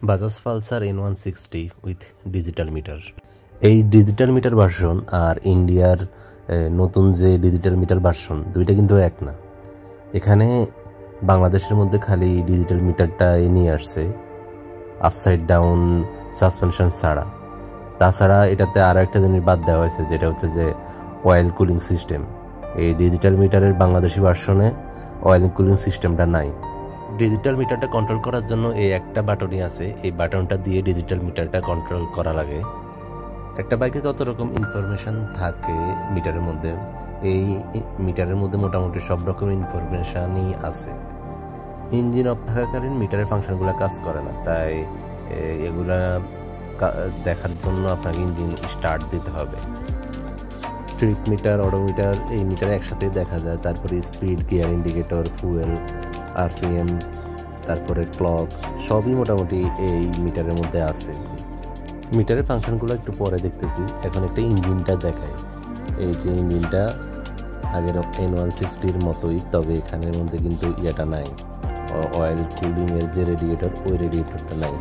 Bajaj Pulsar N160 with digital meter. এই digital meter version আর ইন্ডিয়ার নতুন যে ডিজিটাল মিটার ভার্সন দুইটা কিন্তু এক না। এখানে বাংলাদেশের মধ্যে খালি ডিজিটাল মিটারটাই নিয়ে আসছে আপসাইড ডাউন সাসপেনশন ছাড়া। তাছাড়া এটাতে আরও একটা জিনিস বাদ দেওয়া হয়েছে, যেটা হচ্ছে যে অয়েল কুলিং সিস্টেম। এই ডিজিটাল মিটারের বাংলাদেশি ভার্সনে অয়েল কুলিং সিস্টেমটা নাই। ডিজিটাল মিটারটা কন্ট্রোল করার জন্য এই একটা বাটনই আছে, এই বাটনটা দিয়ে ডিজিটাল মিটারটা কন্ট্রোল করা লাগে। একটা বাইকে যত রকম ইনফরমেশান থাকে মিটারের মধ্যে, এই মিটারের মধ্যে মোটামুটি সব রকম ইনফরমেশানই আছে। ইঞ্জিন অফ থাকাকালীন মিটারের ফাংশনগুলো কাজ করে না, তাই এগুলা দেখার জন্য আপনাকে ইঞ্জিন স্টার্ট দিতে হবে। ট্রিপ মিটার, অডোমিটার এই মিটারে একসাথে দেখা যায়। তারপরে speed, gear indicator, fuel, RPM, তারপরে ক্লক সবই মোটামুটি এই মিটারের মধ্যে আছে। মিটারের ফাংশনগুলো একটু পরে দেখতেছি, এখন একটা ইঞ্জিনটা দেখায়। এই যে ইঞ্জিনটা আগের N160-র মতোই, তবে এখানের মধ্যে কিন্তু ইয়েটা নাই, অয়েল কুলিংয়ের যে রেডিয়েটর ওই রেডিয়েটরটা নাই।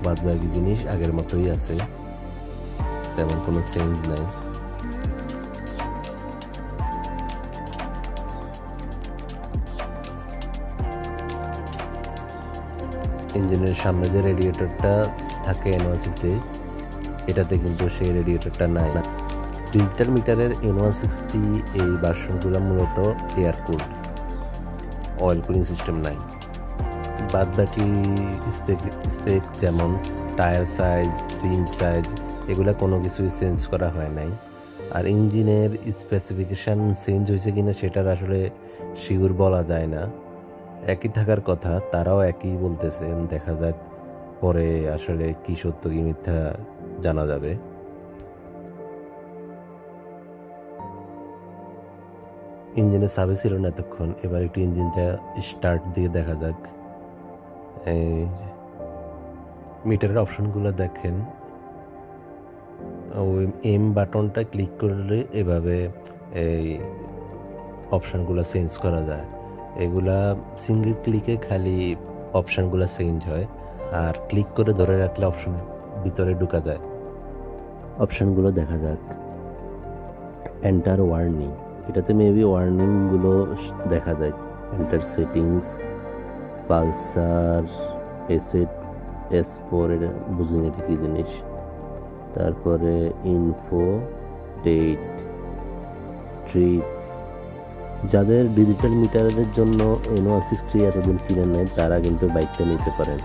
বাদবাকি জিনিস আগের মতোই আছে, তেমন কোনো চেঞ্জ নাই। ইঞ্জিনের সামনে যে রেডিয়েটরটা থাকে N160, এটাতে কিন্তু সেই রেডিয়েটরটা নাই। ডিজিটাল মিটারের N160 এই ভার্সনগুলো মূলত air cooled, oil cooling system নাই। বাদ বাকি স্পেক যেমন টায়ার সাইজ, রিম সাইজ এগুলো কোনো কিছুই চেঞ্জ করা হয় নাই। আর ইঞ্জিনের স্পেসিফিকেশান চেঞ্জ হয়েছে কিনা সেটার আসলে শিওর বলা যায় না। একই থাকার কথা, তারাও একই বলতেছে। দেখা যাক পরে আসলে কি সত্য কি মিথ্যা জানা যাবে। ইঞ্জিনের চাবি ছিল না এতক্ষণ, এবার একটু ইঞ্জিনটা স্টার্ট দিয়ে দেখা যাক। এই মিটারের অপশনগুলো দেখেন, ওই এম বাটনটা ক্লিক করলে এভাবে এই অপশানগুলো চেঞ্জ করা যায়। এগুলা সিঙ্গেল ক্লিকে খালি অপশানগুলো চেঞ্জ হয়, আর ক্লিক করে ধরে রাখলে অপশন ভিতরে ঢোকা যায়। অপশানগুলো দেখা যাক। এন্টার ওয়ার্নিং, এটাতে মেবি ওয়ার্নিংগুলো দেখা যায়। এন্টার সেটিংস, পালসার S4, এটা বুঝিনি এটা কী জিনিস। তারপরে ইনফো, ডেট, ট্রিপ। যাদের ডিজিটাল মিটারের জন্য N160 এতদিন কিনে নেয় তারা কিন্তু বাইকটা নিতে পারেন।